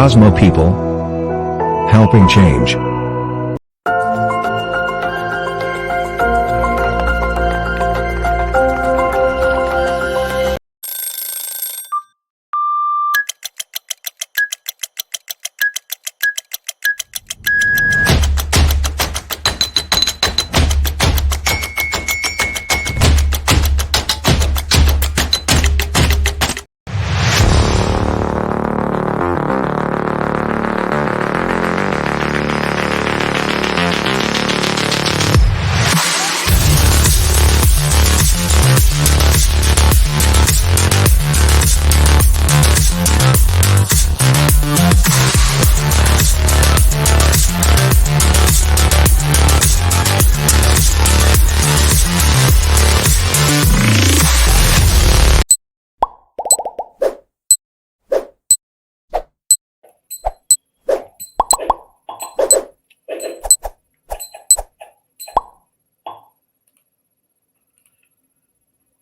Cosmo People, helping change.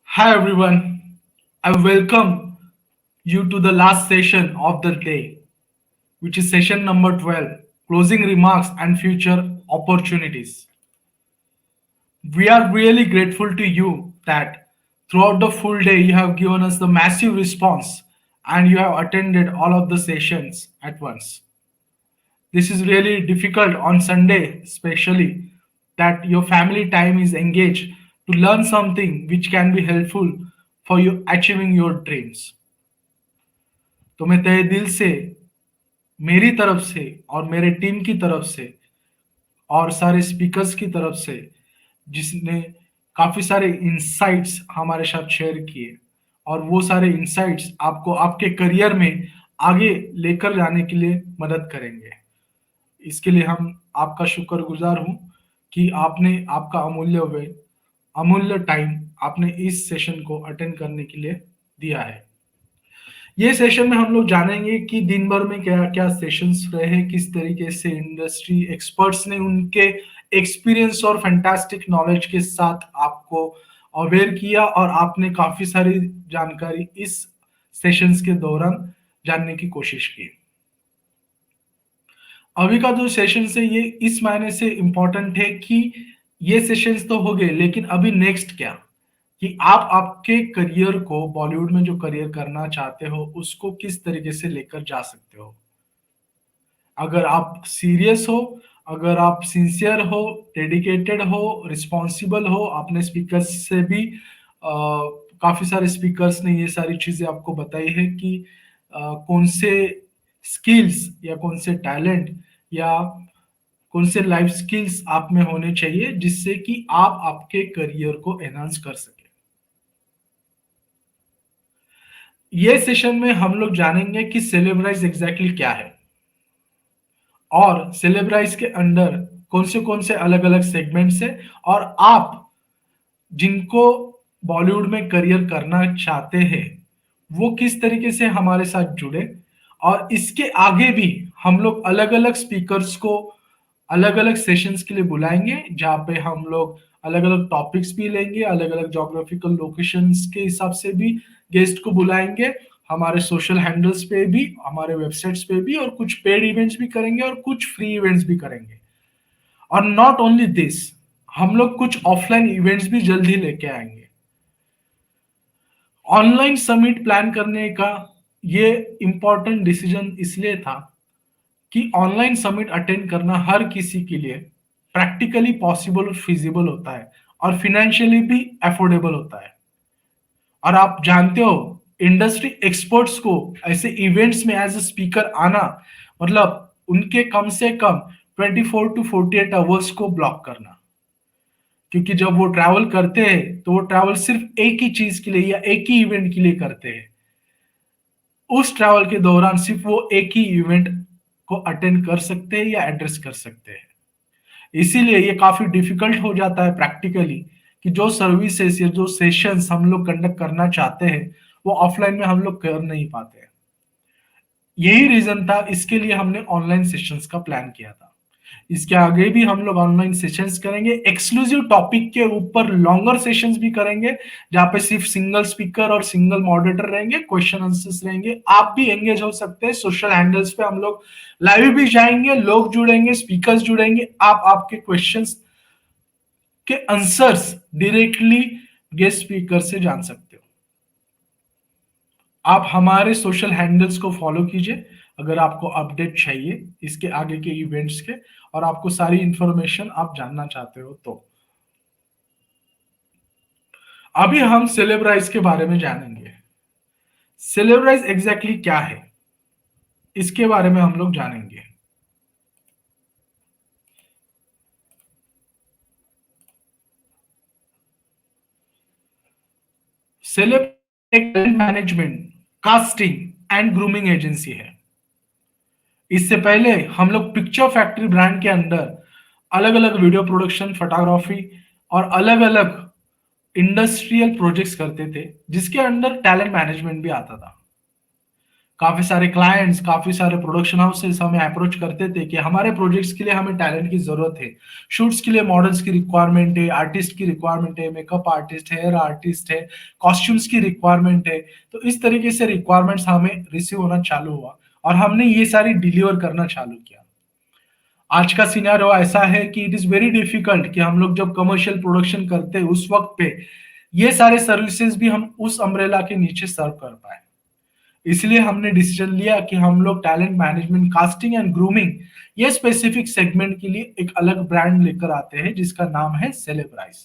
Hi everyone, I welcome you to the last session of the day, which is session number 12, closing remarks and future opportunities. We are really grateful to you that throughout the full day you have given us the massive response and you have attended all of the sessions at once. This is really difficult on Sunday, especially that your family time is engaged to learn something which can be helpful for you achieving your dreams. तो मैं तहे दिल से मेरी तरफ से और मेरे टीम की तरफ से और सारे स्पीकर्स की तरफ से जिसने काफ़ी सारे इंसाइट्स हमारे साथ शेयर किए और वो सारे इंसाइट्स आपको आपके करियर में आगे लेकर जाने के लिए मदद करेंगे। इसके लिए हम आपका शुक्रगुजार हूँ कि आपने आपका अमूल्य टाइम आपने इस सेशन को अटेंड करने के लिए दिया है। ये सेशन में हम लोग जानेंगे कि दिन भर में क्या-क्या सेशंस रहे, किस तरीके से इंडस्ट्री एक्सपर्ट्स ने उनके एक्सपीरियंस और फैंटास्टिक नॉलेज के साथ आपको अवेयर किया और आपने काफ़ी सारी जानकारी इस सेशंस के दौरान जानने की कोशिश की। अभी का जो सेशंस है ये इस मायने से इम्पोर्टेंट है कि ये सेशंस तो हो गए लेकिन अभी नेक्स्ट क्या? कि आप आपके करियर को बॉलीवुड में जो करियर करना चाहते हो, उसको किस तरीके से लेकर जा सकते हो। अगर आप सीरियस हो, अगर आप सिंसियर हो, डेडिकेटेड हो, रिस्पॉन्सिबल हो, आपने स्पीकर्स से भी काफ़ी सारे स्पीकर्स ने ये सारी चीज़ें आपको बताई है कि कौन से स्किल्स या कौन से टैलेंट या कौन से लाइफ स्किल्स आप में होने चाहिए, जिससे कि आप आपके करियर को एनहांस कर सकें। ये सेशन में हम लोग जानेंगे कि सेलेब्राइज एग्जैक्टली क्या है और सेलेब्राइज के अंडर कौन से अलग-अलग सेगमेंट्स हैं और आप जिनको बॉलीवुड में करियर करना चाहते हैं, वो किस तरीके से हमारे साथ जुड़े और इसके आगे भी हम लोग अलग-अलग स्पीकर्स को अलग-अलग सेशंस के लिए बुलाएँगे, जहाँ पे हम लोग अलग-अलग टॉपिक्स भी लेंगे, अलग-अलग ज्योग्राफिकल लोकेशंस के हिसाब से भी गेस्ट को बुलाएँगे, हमारे सोशल हैंडल्स पे भी, हमारे वेबसाइट्स पे भी और कुछ पेड इवेंट्स भी करेंगे और कुछ फ्री इवेंट्स भी करेंगे। और नॉट ओनली दिस, हम लोग कुछ ऑफलाइन इवेंट्स भी जल्द ही लेके आएँगे। ऑनलाइन समिट प्लान करने का ये इम्पोर्टेंट डिसीजन इसलिए था कि ऑनलाइन समिट अटेंड करना हर किसी के लिए प्रैक्टिकली पॉसिबल और फिजिबल होता है और फाइनेंशियली भी अफोर्डेबल होता है। और आप जानते हो इंडस्ट्री एक्सपर्ट्स को ऐसे इवेंट्स में एज अ स्पीकर आना मतलब उनके कम से कम 24 टू 48 आवर्स को ब्लॉक करना, क्योंकि जब वो ट्रैवल करते हैं तो वो ट्रैवल सिर्फ एक ही चीज के लिए या एक ही इवेंट के लिए करते हैं। उस ट्रैवल के दौरान सिर्फ वो एक ही इवेंट को अटेंड कर सकते हैं या एड्रेस कर सकते हैं। इसीलिए ये काफी डिफिकल्ट हो जाता है प्रैक्टिकली कि जो सर्विसेज या जो सेशंस हम लोग कंडक्ट करना चाहते हैं वो ऑफलाइन में हम लोग कर नहीं पाते हैं। यही रीजन था, इसके लिए हमने ऑनलाइन सेशंस का प्लान किया था। इसके आगे भी हम लोग ऑनलाइन सेशंस करेंगे, एक्सक्लूसिव टॉपिक के ऊपर लॉन्गर सेशंस भी करेंगे, जहां पे सिर्फ सिंगल स्पीकर और सिंगल मॉडरेटर रहेंगे, क्वेश्चन आंसर्स रहेंगे। आप भी एंगेज हो सकते हैं। सोशल हैंडल्स पे हम लोग लाइव भी जाएंगे, लोग जुड़ेंगे, स्पीकर्स जुड़ेंगे। आप आपके क्वेश्चंस के आंसर्स डायरेक्टली गेस्ट स्पीकर से जान सकते हो। आप हमारे सोशल हैंडल्स को फॉलो कीजिए अगर आपको अपडेट चाहिए इसके आगे के इवेंट्स के, और आपको सारी इंफॉर्मेशन आप जानना चाहते हो तो। अभी हम सेलेब्राइज के बारे में जानेंगे। सेलेब्राइज एग्जैक्टली क्या है, इसके बारे में हम लोग जानेंगे। सेलेब एक management, casting and grooming agency है। इससे पहले हम लोग पिक्चर फैक्ट्री ब्रांड के अंडर अलग अलग वीडियो प्रोडक्शन, फोटोग्राफी और अलग अलग इंडस्ट्रियल प्रोजेक्ट्स करते थे, जिसके अंडर टैलेंट मैनेजमेंट भी आता था। काफी सारे क्लाइंट्स, काफी सारे प्रोडक्शन हाउसेस हमें अप्रोच करते थे कि हमारे प्रोजेक्ट्स के लिए हमें टैलेंट की जरूरत है। शूट्स के लिए मॉडल्स की रिक्वायरमेंट है, आर्टिस्ट की रिक्वायरमेंट है, मेकअप आर्टिस्ट, हेयर आर्टिस्ट है, कॉस्ट्यूम्स की रिक्वायरमेंट है। तो इस तरीके से रिक्वायरमेंट्स हमें रिसीव होना चालू हुआ और हमने ये सारी डिलीवर करना चालू किया। आज का सिनेरियो ऐसा है कि इट इज वेरी डिफिकल्ट कि हम लोग जब कमर्शियल प्रोडक्शन करते हैं उस वक्त पे ये सारे सर्विसेज भी हम उस अम्ब्रेला के नीचे सर्व कर पाए। इसलिए हमने डिसीजन लिया कि हम लोग talent management, casting and grooming ये स्पेसिफिक सेगमेंट के लिए एक अलग ब्रांड लेकर आते हैं जिसका नाम है Celebrize.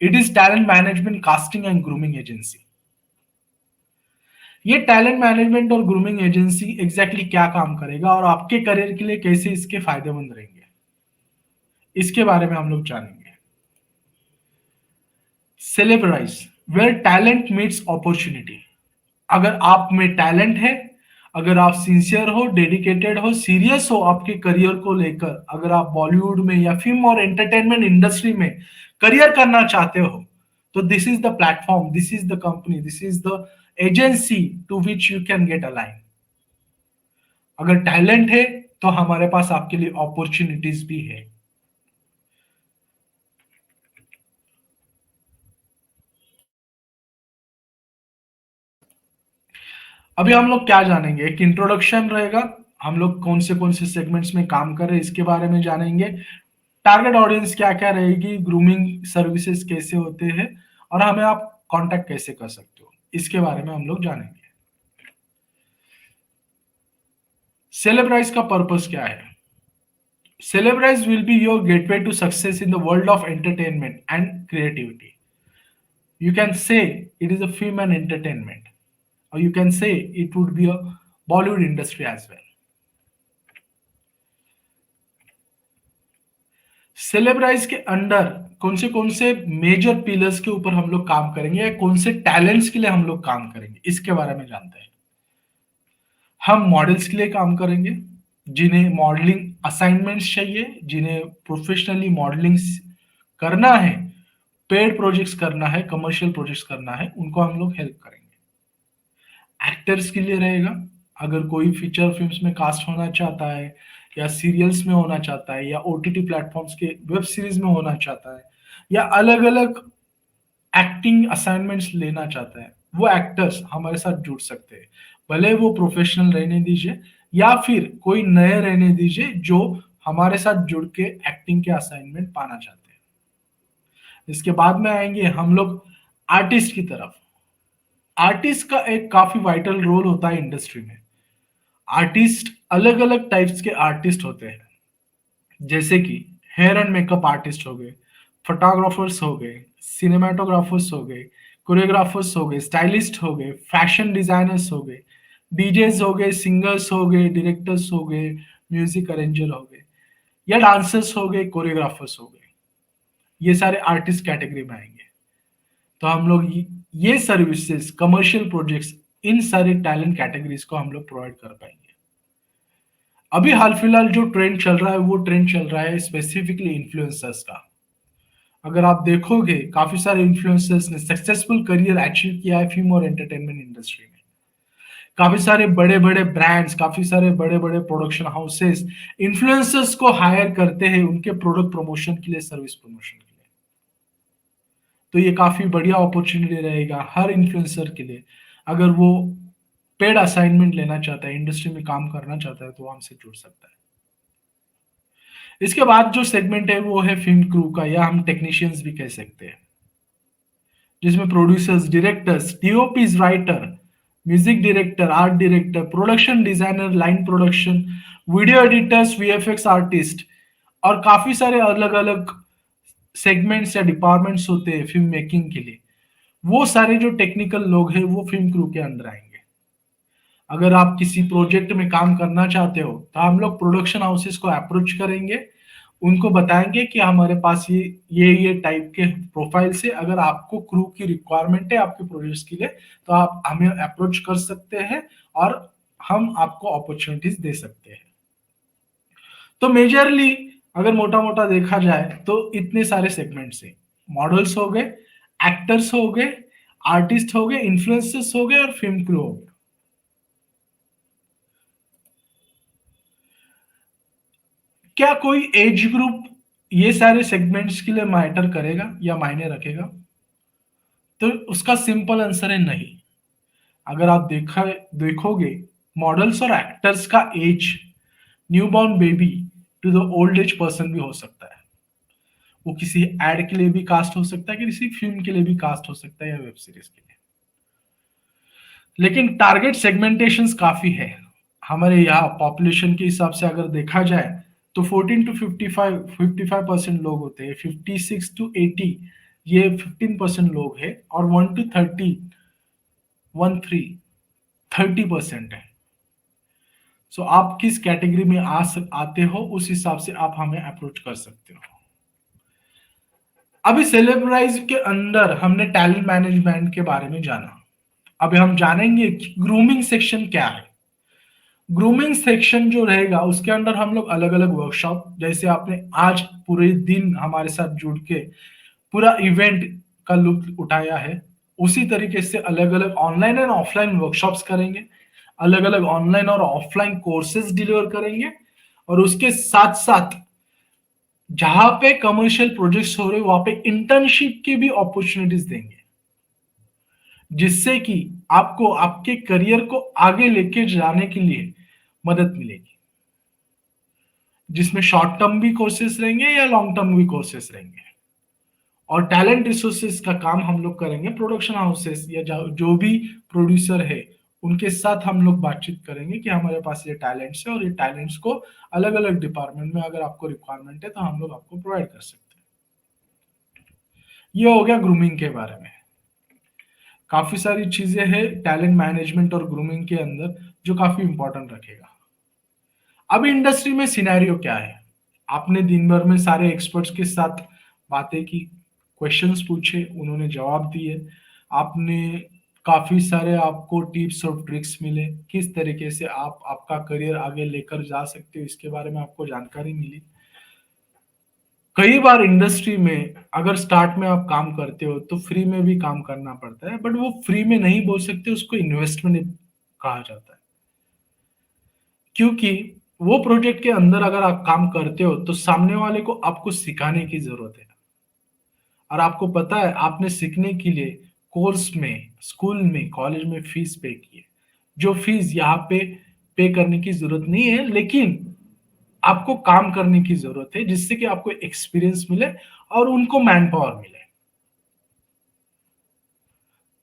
It is talent management, casting and grooming agency. ये टैलेंट मैनेजमेंट और ग्रूमिंग एजेंसी एग्जैक्टली क्या काम करेगा और आपके करियर के लिए कैसे इसके फायदेमंद रहेंगे, इसके बारे में हम लोग जानेंगे। सेलेब्राइज, वेयर टैलेंट मीट्स अपॉर्चुनिटी। अगर आप में टैलेंट है, अगर आप सिंसियर हो, डेडिकेटेड हो, सीरियस हो आपके करियर को लेकर, अगर आप बॉलीवुड में या फिल्म और एंटरटेनमेंट इंडस्ट्री में करियर करना चाहते हो, तो this is the platform, this is the company, this is the agency to which you can get align. अगर टैलेंट है तो हमारे पास आपके लिए अपॉर्चुनिटीज भी है। अभी हम लोग क्या जानेंगे, एक इंट्रोडक्शन रहेगा, हम लोग कौन से सेगमेंट्स में काम कर रहे हैं इसके बारे में जानेंगे, टारगेट ऑडियंस क्या क्या रहेगी, ग्रूमिंग सर्विसेज कैसे होते हैं और हमें आप कांटेक्ट कैसे कर सकते हो, इसके बारे में हम लोग जानेंगे। सेलेब्राइज का पर्पस क्या है? Celebrize will be your gateway to success in the world of entertainment and creativity. You can say it is a film and entertainment, or you can say it would be a Bollywood industry as well. सेलेब्राइज के under कौन से major pillars के ऊपर हम लोग काम करेंगे या कौन से टैलेंट्स के लिए हम लोग काम करेंगे, इसके बारे में जानते हैं। हम मॉडल्स के लिए काम करेंगे, जिन्हें मॉडलिंग असाइनमेंट्स चाहिए, जिन्हें प्रोफेशनली मॉडलिंग करना है, पेड प्रोजेक्ट्स करना है, कमर्शियल प्रोजेक्ट्स करना है, उनको हम लोग हेल्प करेंगे। एक्टर्स के लिए रहेगा, अगर कोई फीचर फिल्म्स में कास्ट होना चाहता है या सीरियल्स में होना चाहता है या ओटीटी प्लेटफॉर्म्स के वेब सीरीज में होना चाहता है या अलग अलग एक्टिंग असाइनमेंट्स लेना चाहता है, वो एक्टर्स हमारे साथ जुड़ सकते हैं। भले वो प्रोफेशनल रहने दीजिए या फिर कोई नए रहने दीजिए जो हमारे साथ जुड़ के एक्टिंग के असाइनमेंट पाना चाहते हैं। इसके बाद में आएंगे हम लोग आर्टिस्ट की तरफ। आर्टिस्ट का एक काफी वाइटल रोल होता है इंडस्ट्री में। आर्टिस्ट अलग अलग टाइप्स के आर्टिस्ट होते हैं, जैसे कि हेयर एंड मेकअप आर्टिस्ट हो गए, फोटोग्राफर्स हो गए, सिनेमाटोग्राफर्स हो गए, कोरियोग्राफर्स हो गए, स्टाइलिस्ट हो गए, फैशन डिजाइनर्स हो गए, डीजेस हो गए, सिंगर्स हो गए, डायरेक्टर्स हो गए, म्यूजिक अरेंजर हो गए या डांसर्स हो गए, कोरियोग्राफर्स हो गए। ये सारे आर्टिस्ट कैटेगरी में आएंगे। तो हम लोग ये सर्विसेज, कमर्शियल प्रोजेक्ट्स, इन सारे टैलेंट कैटेगरीज को हम लोग प्रोवाइड कर पाएंगे। अभी हाल फिलहाल जो ट्रेंड चल रहा है वो ट्रेंड चल रहा है स्पेसिफिकली इन्फ्लुएंसर्स का। अगर आप देखोगे काफी सारे इन्फ्लुएंसर्स ने सक्सेसफुल करियर अचीव किया है फिल्म और एंटरटेनमेंट इंडस्ट्री में। काफी सारे बड़े बड़े ब्रांड्स, काफी सारे बड़े बड़े प्रोडक्शन हाउसेस इन्फ्लुएंसर्स को हायर करते हैं उनके प्रोडक्ट प्रमोशन के लिए, सर्विस प्रमोशन के लिए। तो ये काफी बढ़िया अपॉर्चुनिटी रहेगा हर इन्फ्लुएंसर के लिए। अगर वो पेड असाइनमेंट लेना चाहता है, इंडस्ट्री में काम करना चाहता है, तो वो हमसे जुड़ सकता है। इसके बाद जो सेगमेंट है वो है फिल्म क्रू का, या हम टेक्नीशियंस भी कह सकते हैं, जिसमें producers, directors, DOPs, writer, music director, art director, production designer, line production, video editors, VFX artist, और काफी सारे अलग अलग सेगमेंट्स या डिपार्टमेंट्स होते हैं फिल्म मेकिंग के लिए। वो सारे जो टेक्निकल लोग हैं वो फिल्म क्रू के अंदर आएंगे। अगर आप किसी प्रोजेक्ट में काम करना चाहते हो तो हम लोग प्रोडक्शन हाउसेस को अप्रोच करेंगे, उनको बताएंगे कि हमारे पास ये टाइप के प्रोफाइल से अगर आपको क्रू की रिक्वायरमेंट है आपके प्रोजेक्ट्स के लिए, तो आप हमें अप्रोच कर सकते हैं और हम आपको अपॉर्चुनिटीज दे सकते हैं। तो मेजरली अगर मोटा मोटा देखा जाए तो इतने सारे सेगमेंट्स हैं। मॉडल्स हो गए, एक्टर्स हो गए, आर्टिस्ट हो गए, इन्फ्लुएंसर्स हो गए और फिल्म क्रू हो गए। क्या कोई एज ग्रुप ये सारे सेगमेंट्स के लिए मैटर करेगा या मायने रखेगा? तो उसका सिंपल आंसर है नहीं। अगर आप देखोगे, मॉडल्स और एक्टर्स का age newborn baby to the old age person भी हो सकता है। वो किसी एड के लिए भी कास्ट हो सकता है, किसी फिल्म के लिए भी कास्ट हो सकता है, या वेब सीरीज के लिए। लेकिन टारगेट सेगमेंटेशंस काफी है। हमारे यहाँ पॉपुलेशन के हिसाब से अगर देखा जाए तो 14 टू 55% लोग होते हैं, 56 टू 80 ये 15% लोग हैं, और 1 टू 30% है। सो आप किस कैटेगरी में आते हो उस हिसाब से आप हमें अप्रोच कर सकते हो। अभी सेलेब्राइज के अंदर हमने टैलेंट मैनेजमेंट के बारे में जाना। अभी हम जानेंगे कि ग्रूमिंग सेक्शन क्या है। ग्रूमिंग सेक्शन जो रहेगा उसके अंदर हम लोग अलग अलग वर्कशॉप, जैसे आपने आज पूरे दिन हमारे साथ जुड़ के पूरा इवेंट का लुत्फ उठाया है, उसी तरीके से अलग अलग ऑनलाइन एंड ऑफलाइन वर्कशॉप्स करेंगे, अलग अलग ऑनलाइन और ऑफलाइन कोर्सेज डिलीवर करेंगे, और उसके साथ साथ जहां पे कमर्शियल प्रोजेक्ट्स हो रहे वहां पे इंटर्नशिप की भी अपॉर्चुनिटीज देंगे, जिससे कि आपको आपके करियर को आगे लेके जाने के लिए मदद मिलेगी, जिसमें शॉर्ट टर्म भी कोर्सेज रहेंगे या लॉन्ग टर्म भी कोर्सेज रहेंगे। और टैलेंट रिसोर्सेज का काम हम लोग करेंगे प्रोडक्शन हाउसेस या जो भी प्रोड्यूसर है उनके साथ हम लोग बातचीत करेंगे कि हमारे पास ये टैलेंट्स है, और ये टैलेंट्स को अलग अलग डिपार्टमेंट में अगर आपको रिक्वायरमेंट है तो हम लोग आपको प्रोवाइड कर सकते हैं। ये हो गया ग्रूमिंग के बारे में। काफी सारी चीजें हैं टैलेंट मैनेजमेंट और ग्रूमिंग के अंदर जो काफी इंपॉर्टेंट रखेगा। अभी इंडस्ट्री में सिनेरियो क्या है? आपने दिन भर में सारे एक्सपर्ट्स के साथ बातें की, क्वेश्चंस पूछे, उन्होंने जवाब दिए, आपने काफी सारे आपको टिप्स और ट्रिक्स मिले, किस तरीके से आप आपका करियर आगे लेकर जा सकते हो इसके बारे में आपको जानकारी मिली। कई बार इंडस्ट्री में अगर स्टार्ट में आप काम करते हो तो फ्री में भी काम करना पड़ता है, बट वो फ्री में नहीं बोल सकते, उसको इन्वेस्टमेंट कहा जाता है। क्योंकि वो प्रोजेक्ट के अंदर अगर आप काम करते हो तो सामने वाले को आपको सिखाने की जरूरत है, और आपको पता है आपने सीखने के लिए कोर्स में, स्कूल में, कॉलेज में फीस पे की है, जो फीस यहाँ पे करने की जरूरत नहीं है, लेकिन आपको काम करने की जरूरत है जिससे कि आपको एक्सपीरियंस मिले और उनको मैन पावर मिले।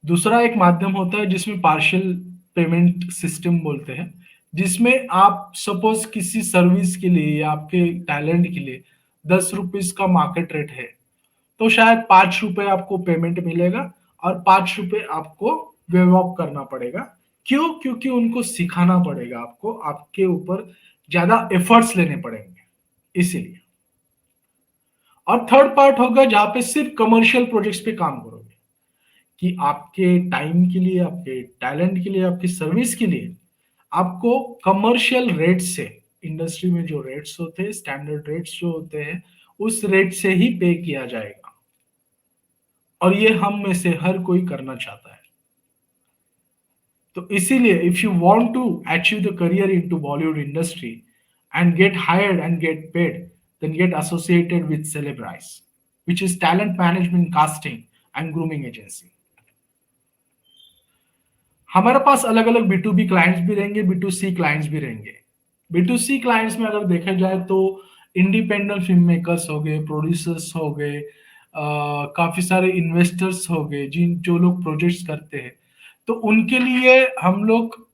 दूसरा एक माध्यम होता है जिसमें पार्शियल पेमेंट सिस्टम बोलते हैं, जिसमें आप सपोज किसी सर्विस के लिए या आपके टैलेंट के लिए 10 रुपीज का मार्केट रेट है, तो शायद 5 रुपए आपको पेमेंट मिलेगा और 5 रुपए आपको वेव ऑफ करना पड़ेगा। क्यों? क्योंकि उनको सिखाना पड़ेगा, आपको आपके ऊपर ज्यादा एफर्ट्स लेने पड़ेंगे, इसीलिए। और थर्ड पार्ट होगा जहां पे सिर्फ कमर्शियल प्रोजेक्ट्स पे काम करोगे, कि आपके टाइम के लिए, आपके टैलेंट के लिए, आपकी सर्विस के लिए आपको कमर्शियल रेट से, इंडस्ट्री में जो रेट्स होते हैं, स्टैंडर्ड रेट्स जो होते हैं, उस रेट से ही पे किया जाएगा। और ये हम में से हर कोई करना चाहता है। तो इसीलिए if you want to achieve the career into Bollywood industry and get hired and get paid, then get associated with Celebrize, which is talent management, casting and grooming agency. हमारे पास अलग अलग बी टू बी क्लाइंट्स भी रहेंगे, B to C clients भी रहेंगे। B to C clients में अगर देखा जाए तो इंडिपेंडेंट फिल्म मेकर्स हो गए, प्रोड्यूसर्स हो गए, काफी सारे इन्वेस्टर्स हो गए, जिन जो लोग प्रोजेक्ट्स करते हैं, तो उनके लिए हम लोग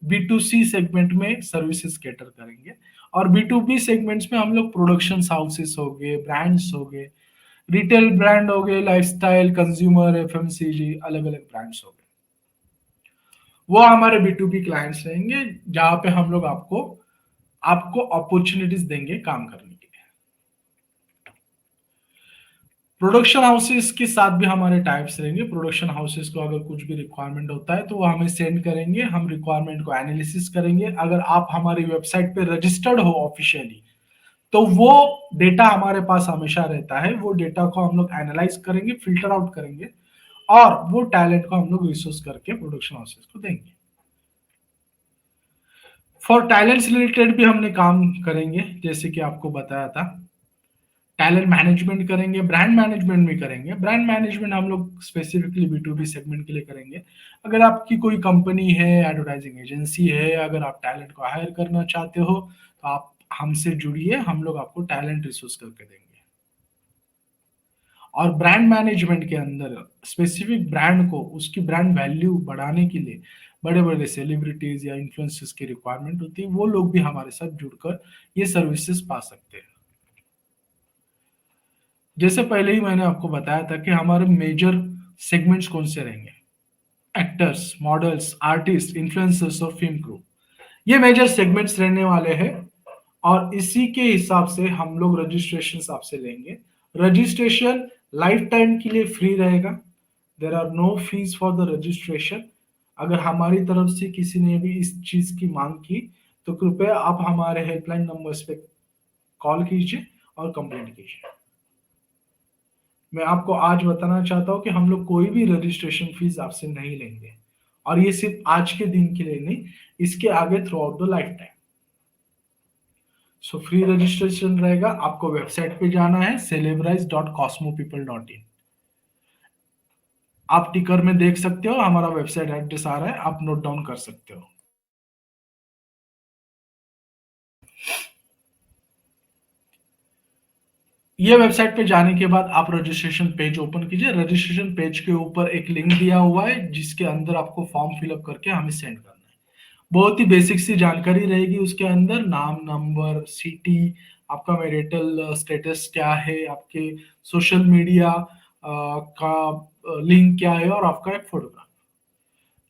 बी टू सी सेगमेंट में सर्विसेज कैटर करेंगे। और बी टू बी सेगमेंट्स में हम लोग प्रोडक्शन हाउसेस हो गए, ब्रांड्स हो गए, रिटेल ब्रांड हो गए, लाइफस्टाइल, कंज्यूमर, एफएमसीजी, अलग अलग ब्रांड्स हो गए, वो हमारे बी टू बी क्लाइंट्स रहेंगे, जहां पे हम लोग आपको आपको अपॉर्चुनिटीज देंगे काम करने के लिए। प्रोडक्शन हाउसेस के साथ भी हमारे टाइप्स रहेंगे। प्रोडक्शन हाउसेस को अगर कुछ भी रिक्वायरमेंट होता है तो वो हमें सेंड करेंगे, हम रिक्वायरमेंट को एनालिसिस करेंगे। अगर आप हमारी वेबसाइट पे रजिस्टर्ड हो ऑफिशियली, तो वो डेटा हमारे पास हमेशा रहता है। वो डेटा को हम लोग एनालाइज करेंगे, फिल्टर आउट करेंगे, और वो टैलेंट को हम लोग रिसोर्स करके प्रोडक्शन हाउसेस को देंगे। फॉर टैलेंट्स रिलेटेड भी हमने काम करेंगे, जैसे कि आपको बताया था। टैलेंट मैनेजमेंट करेंगे, ब्रांड मैनेजमेंट भी करेंगे। ब्रांड मैनेजमेंट हम लोग specifically B to B segment के लिए करेंगे। अगर आपकी कोई कंपनी है, एडवर्टाइजिंग एजेंसी है, अगर आप टैलेंट को हायर करना चाहते हो, तो आप हमसे जुड़िए, हम लोग आपको टैलेंट रिसोर्स करके देंगे। और ब्रांड मैनेजमेंट के अंदर स्पेसिफिक ब्रांड को उसकी ब्रांड वैल्यू बढ़ाने के लिए बड़े बड़े सेलिब्रिटीज या इन्फ्लुएंसर्स की रिक्वायरमेंट होती है, वो लोग भी हमारे साथ जुड़कर ये सर्विसेज पा सकते हैं। जैसे पहले ही मैंने आपको बताया था कि हमारे मेजर सेगमेंट्स कौन से रहेंगे: एक्टर्स, मॉडल्स, आर्टिस्ट, इन्फ्लुएंसर्स और फिल्म क्रू। ये मेजर सेगमेंट्स रहने वाले हैं, और इसी के हिसाब से हम लोग रजिस्ट्रेशन आपसे लेंगे। रजिस्ट्रेशन लाइफ टाइम के लिए फ्री रहेगा। There are no fees for the registration. अगर हमारी तरफ से किसी ने भी इस चीज की मांग की, तो कृपया आप हमारे हेल्पलाइन नंबर्स पे कॉल कीजिए और कंप्लेंट कीजिए। मैं आपको आज बताना चाहता हूँ कि हम लोग कोई भी रजिस्ट्रेशन फीस आपसे नहीं लेंगे, और ये सिर्फ आज के दिन के लिए नहीं, इसके आगे through out the life time. So free registration रहेगा। आपको वेबसाइट पे जाना है celebrize.cosmopeople.in। आप टिकर में देख सकते हो, हमारा वेबसाइट एड्रेस आ रहा है, आप नोट डाउन कर सकते हो। ये वेबसाइट पे जाने के बाद आप रजिस्ट्रेशन पेज ओपन कीजिए। रजिस्ट्रेशन पेज के ऊपर एक लिंक दिया हुआ है, जिसके अंदर आपको फॉर्म फिलअप करके हमें सेंड करना है। बहुत ही बेसिक सी जानकारी रहेगी उसके अंदर: नाम, नंबर, सिटी, आपका मैरिटल स्टेटस क्या है, आपके सोशल मीडिया का लिंक क्या है, और आपका एक फोटोग्राफ,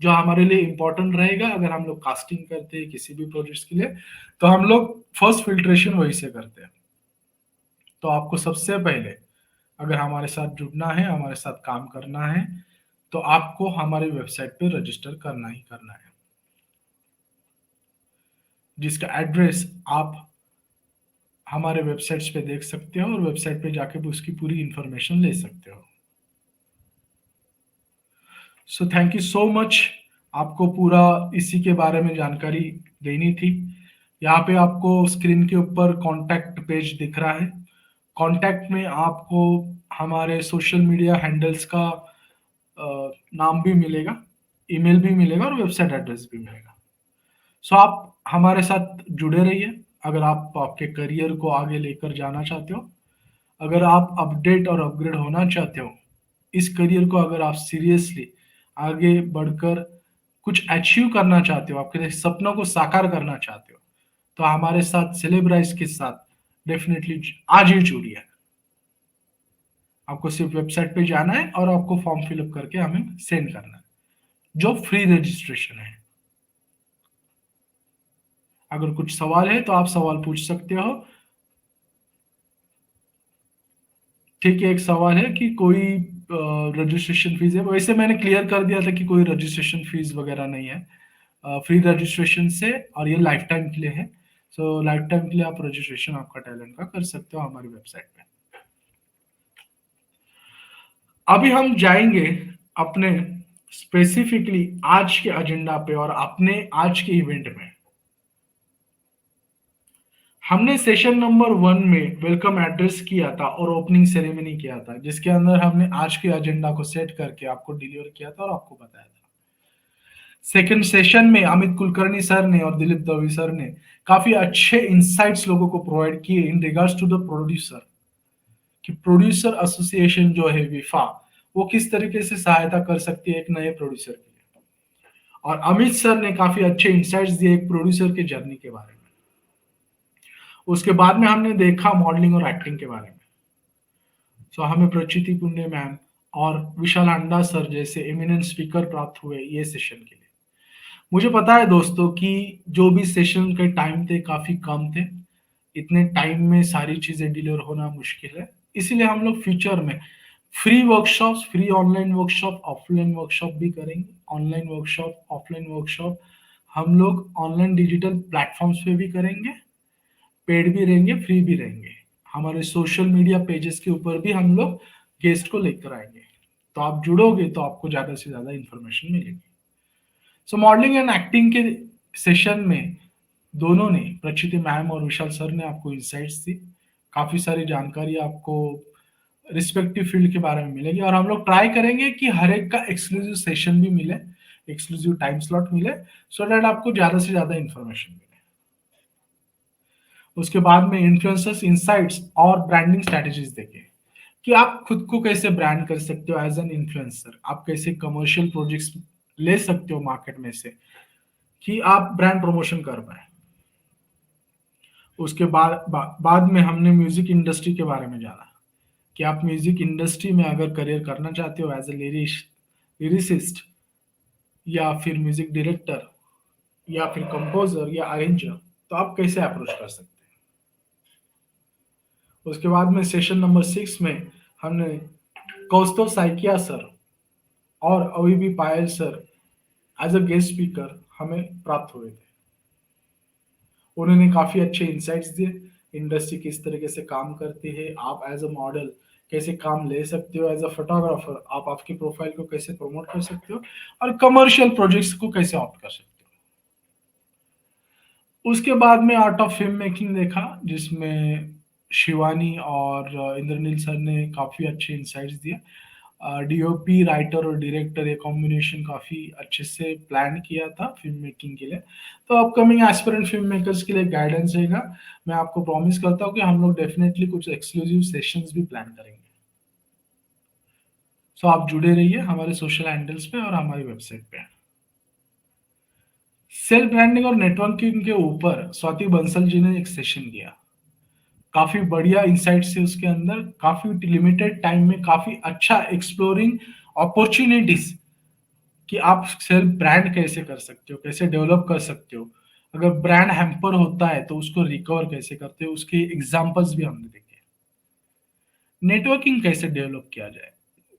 जो हमारे लिए इंपॉर्टेंट रहेगा। अगर हम लोग कास्टिंग करते हैं किसी भी प्रोजेक्ट के लिए, तो हम लोग फर्स्ट फिल्ट्रेशन वही से करते हैं। तो आपको सबसे पहले अगर हमारे साथ जुड़ना है, हमारे साथ काम करना है, तो आपको हमारी वेबसाइट पे रजिस्टर करना ही करना है, जिसका एड्रेस आप हमारे वेबसाइट्स पे देख सकते हो, और वेबसाइट पे जाके भी उसकी पूरी इंफॉर्मेशन ले सकते हो। So thank you so much. आपको पूरा इसी के बारे में जानकारी देनी थी। यहाँ पे आपको स्क्रीन के ऊपर कॉन्टैक्ट पेज दिख रहा है। कॉन्टैक्ट में आपको हमारे सोशल मीडिया हैंडल्स का नाम भी मिलेगा, ईमेल भी मिलेगा, और वेबसाइट एड्रेस भी मिलेगा। सो आप हमारे साथ जुड़े रहिए। अगर आप आपके करियर को आगे लेकर जाना चाहते हो, अगर आप अपडेट और अपग्रेड होना चाहते हो, इस करियर को अगर आप सीरियसली आगे बढ़कर कुछ अचीव करना चाहते हो, आपके सपनों को साकार करना चाहते हो, तो हमारे साथ सेलेब्राइज के साथ डेफिनेटली आज ही जुड़िए। आपको सिर्फ वेबसाइट पे जाना है और आपको फॉर्म फिलअप करके हमें सेंड करना है, जो फ्री रजिस्ट्रेशन है। अगर कुछ सवाल है तो आप सवाल पूछ सकते हो। ठीक है, एक सवाल है कि कोई रजिस्ट्रेशन फीस है। वैसे मैंने क्लियर कर दिया था कि कोई रजिस्ट्रेशन फीस वगैरह नहीं है, फ्री रजिस्ट्रेशन से, और ये लाइफ टाइम के लिए है। सो लाइफ टाइम के लिए आप रजिस्ट्रेशन आपका टैलेंट का कर सकते हो हमारी वेबसाइट पे। अभी हम जाएंगे अपने स्पेसिफिकली आज के एजेंडा पे और अपने आज के इवेंट में हमने सेशन नंबर 1 में वेलकम एड्रेस किया था और ओपनिंग सेरेमनी किया था, जिसके अंदर हमने आज के एजेंडा को सेट करके आपको डिलीवर किया था और आपको बताया था। सेकंड सेशन में अमित कुलकर्णी सर ने और दिलीप दवी सर ने काफी अच्छे इंसाइट्स लोगों को प्रोवाइड किए in regards to the producer, कि प्रोड्यूसर एसोसिएशन जो है विफा, वो किस तरीके से सहायता कर सकती है एक नए प्रोड्यूसर के लिए। और अमित सर ने काफी अच्छे इंसाइट्स दिए एक प्रोड्यूसर के जर्नी के बारे में। उसके बाद में हमने देखा मॉडलिंग और एक्टिंग के बारे में। सो हमें प्रचिति पुण्य मैम और विशाल अंडा सर जैसे एमिनेंट स्पीकर प्राप्त हुए ये सेशन के लिए। मुझे पता है दोस्तों कि जो भी सेशन के टाइम थे काफी कम थे, इतने टाइम में सारी चीजें डिलीवर होना मुश्किल है, इसीलिए हम लोग फ्यूचर में free workshops, free online workshop, offline workshop भी करेंगे। ऑनलाइन वर्कशॉप, ऑफलाइन वर्कशॉप हम लोग ऑनलाइन डिजिटल प्लेटफॉर्म्स पे भी करेंगे, पेड भी रहेंगे, फ्री भी रहेंगे। हमारे सोशल मीडिया पेजेस के ऊपर भी हम लोग गेस्ट को लेकर आएंगे, तो आप जुड़ोगे तो आपको ज्यादा से ज्यादा इंफॉर्मेशन मिलेगी। सो मॉडलिंग एंड एक्टिंग के सेशन में दोनों ने, प्रचिति मैम और विशाल सर ने आपको इंसाइट्स दी, काफी सारी जानकारी आपको रिस्पेक्टिव फील्ड के बारे में मिलेगी और हम लोग ट्राई करेंगे कि हर एक का एक्सक्लूसिव सेशन भी मिले, एक्सक्लूसिव टाइम स्लॉट मिले, सो दैट आपको ज्यादा से ज्यादा इंफॉर्मेशन मिले। उसके बाद में इन्फ्लुएंसर्स इनसाइट्स और ब्रांडिंग स्ट्रेटजीज देखें कि आप खुद को कैसे ब्रांड कर सकते हो एज एन इन्फ्लुएंसर, आप कैसे कमर्शियल प्रोजेक्ट्स ले सकते हो मार्केट में से कि आप ब्रांड प्रमोशन कर पाए। उसके बाद में हमने म्यूजिक इंडस्ट्री के बारे में जाना कि आप म्यूजिक इंडस्ट्री में अगर करियर करना चाहते हो एज ए लिरिसिस्ट या फिर म्यूजिक डायरेक्टर या फिर कंपोजर या अरेंजर, तो आप कैसे अप्रोच कर सकते हैं। उसके बाद में सेशन नंबर 6 में हमने कौस्तव साइकिया सर और अभी भी Payal sir as a guest speaker हमें प्राप्त हुए थे। उन्होंने काफी अच्छे इंसाइट्स दिए, इंडस्ट्री किस तरीके से काम करती है, आप एज अ मॉडल कैसे काम ले सकते हो, एज अ फोटोग्राफर आप आपकी प्रोफाइल को कैसे प्रमोट कर सकते हो और कमर्शियल प्रोजेक्ट्स को कैसे ऑप्ट कर सकते हो। उसके बाद में आर्ट ऑफ फिल्म मेकिंग देखा, जिसमें शिवानी और इंद्रनील सर ने काफी अच्छे इंसाइट्स दिए। डीओपी, राइटर और डायरेक्टर ये कॉम्बिनेशन काफी अच्छे से प्लान किया था फिल्म मेकिंग के लिए। तो अपकमिंग एस्पिरेंट फिल्म मेकर्स के लिए गाइडेंस रहेगा। मैं आपको प्रॉमिस करता हूँ कि हम लोग डेफिनेटली कुछ एक्सक्लूसिव सेशंस भी प्लान करेंगे। सो आप जुड़े रहिए हमारे सोशल हैंडल्स पे और हमारी वेबसाइट पे। सेल्फ ब्रांडिंग और नेटवर्किंग के ऊपर स्वाति बंसल जी ने एक सेशन दिया, काफी बढ़िया इंसाइट्स थे उसके अंदर, काफी लिमिटेड टाइम में काफी अच्छा एक्सप्लोरिंग अपॉर्चुनिटीज कि आप सेल्फ ब्रांड कैसे कर सकते हो, कैसे डेवलप कर सकते हो, अगर ब्रांड हैम्पर होता है तो उसको रिकवर कैसे करते हो, उसके एग्जांपल्स भी हमने देखे। नेटवर्किंग कैसे डेवलप किया जाए,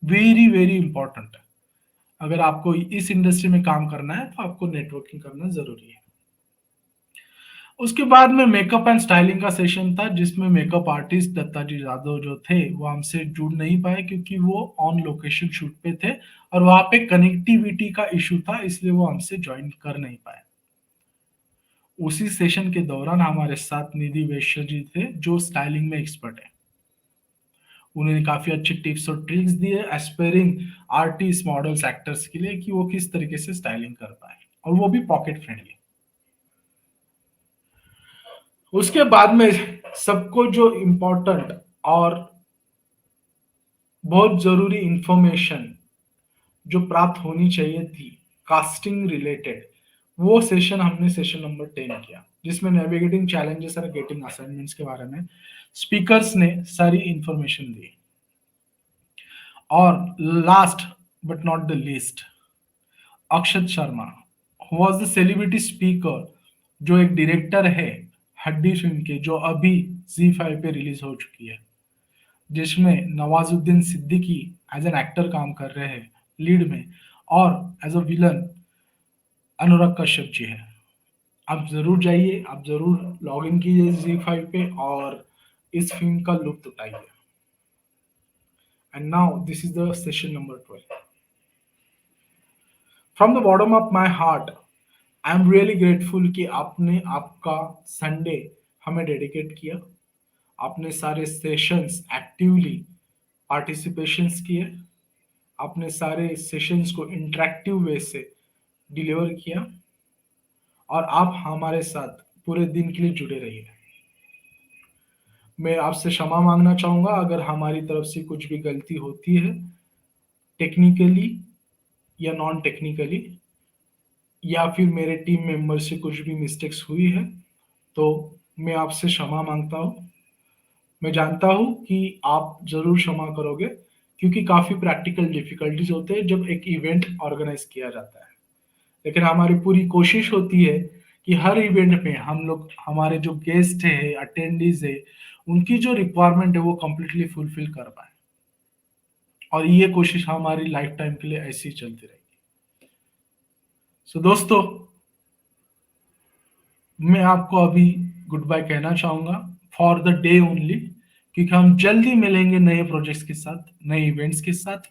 वेरी वेरी इंपॉर्टेंट है। अगर आपको इस इंडस्ट्री में काम करना है तो आपको नेटवर्किंग करना जरूरी है। उसके बाद में मेकअप एंड स्टाइलिंग का सेशन था, जिसमें मेकअप आर्टिस्ट दत्ताजी यादव जो थे वो हमसे जुड़ नहीं पाए क्योंकि वो ऑन लोकेशन शूट पे थे और वहां पे कनेक्टिविटी का इशू था, इसलिए वो हमसे ज्वाइन कर नहीं पाए। उसी सेशन के दौरान हमारे साथ निधि वैश्य जी थे जो स्टाइलिंग में एक्सपर्ट है। उन्होंने काफी अच्छे टिप्स और ट्रिक्स दिए एस्पायरिंग आर्टिस्ट, मॉडल्स, एक्टर्स के लिए कि वो किस तरीके से स्टाइलिंग कर पाए और वो भी पॉकेट फ्रेंडली। उसके बाद में सबको जो इम्पोर्टेंट और बहुत जरूरी इंफॉर्मेशन जो प्राप्त होनी चाहिए थी कास्टिंग रिलेटेड, वो सेशन हमने सेशन नंबर 10 किया, जिसमें नेविगेटिंग चैलेंजेस और गेटिंग असाइनमेंट्स के बारे में स्पीकर्स ने सारी इंफॉर्मेशन दी। और last but not the least, Akshat Sharma was the celebrity speaker, जो एक डायरेक्टर है हड्डी फिल्म के, जो अभी Z5 पे रिलीज हो चुकी है, जिसमें Nawazuddin Siddiqui as an actor काम कर रहे हैं लीड में और as a villain Anurag Kashyap ji है। आप जरूर जाइए, आप जरूर लॉग इन कीजिए Z5 पे और इस फिल्म का लुत्फ उठाइए। And now this is the session number 12। From the bottom of my heart I am really grateful कि आपने आपका संडे हमें डेडिकेट किया। आपने सारे सेशंस एक्टिवली पार्टिसिपेशंस किए। आपने सारे सेशंस को इंटरेक्टिव वे से डिलीवर किया और आप हमारे साथ पूरे दिन के लिए जुड़े रहिए। मैं आपसे क्षमा मांगना चाहूंगा अगर हमारी तरफ से कुछ भी गलती होती है, टेक्निकली या नॉन टेक्निकली, या फिर मेरे टीम मेंबर से कुछ भी मिस्टेक्स हुई है, तो मैं आपसे क्षमा मांगता हूँ। मैं जानता हूँ कि आप जरूर क्षमा करोगे, क्योंकि काफी प्रैक्टिकल डिफिकल्टीज होते हैं जब एक इवेंट ऑर्गेनाइज किया जाता है। लेकिन हमारी पूरी कोशिश होती है कि हर इवेंट में हम लोग हमारे जो गेस्ट है, अटेंडीज है, उनकी जो रिक्वायरमेंट है वो कंप्लीटली फुलफिल कर पाए। और ये कोशिश हमारी लाइफ टाइम के लिए ऐसी ही चलती रहेगी। सो दोस्तों, मैं आपको अभी गुड बाय कहना चाहूंगा फॉर द डे ओनली, क्योंकि हम जल्दी मिलेंगे नए प्रोजेक्ट्स के साथ, नए इवेंट्स के साथ,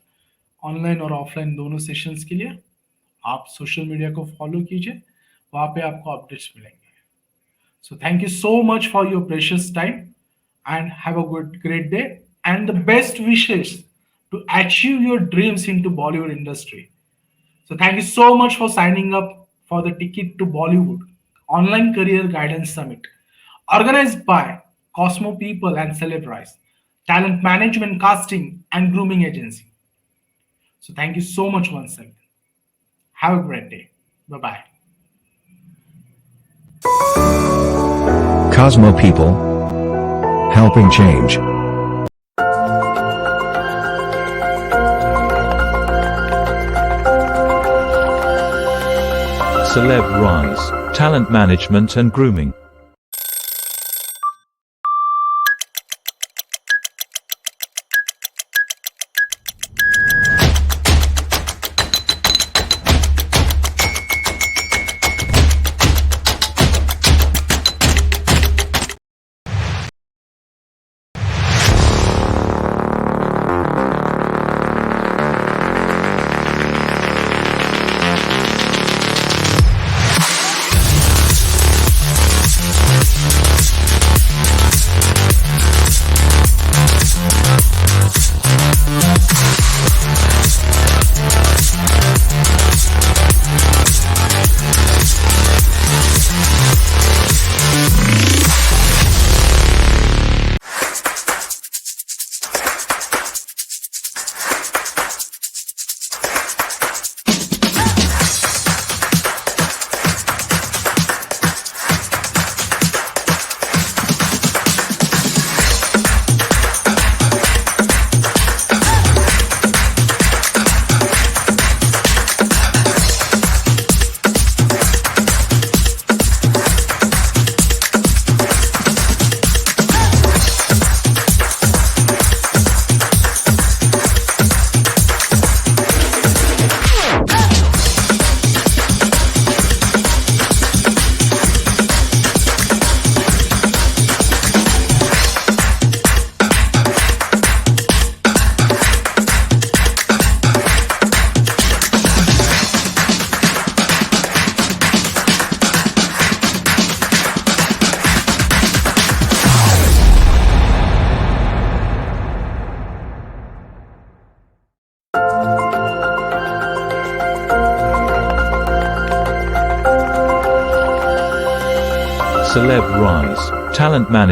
ऑनलाइन और ऑफलाइन दोनों सेशंस के लिए। आप सोशल मीडिया को फॉलो कीजिए, वहां पे आपको अपडेट्स मिलेंगे। So thank you so much for your precious time and have a great day and the best wishes to achieve your dreams into Bollywood industry. So thank you so much for signing up for the Ticket to Bollywood Online Career Guidance Summit organized by Cosmo People and Celebrize, talent management, casting and grooming agency. So thank you so much once again. Have a great day. Bye-bye. Cosmo People, helping change. Celeb Rise, talent management and grooming. Celeb Rise, talent management.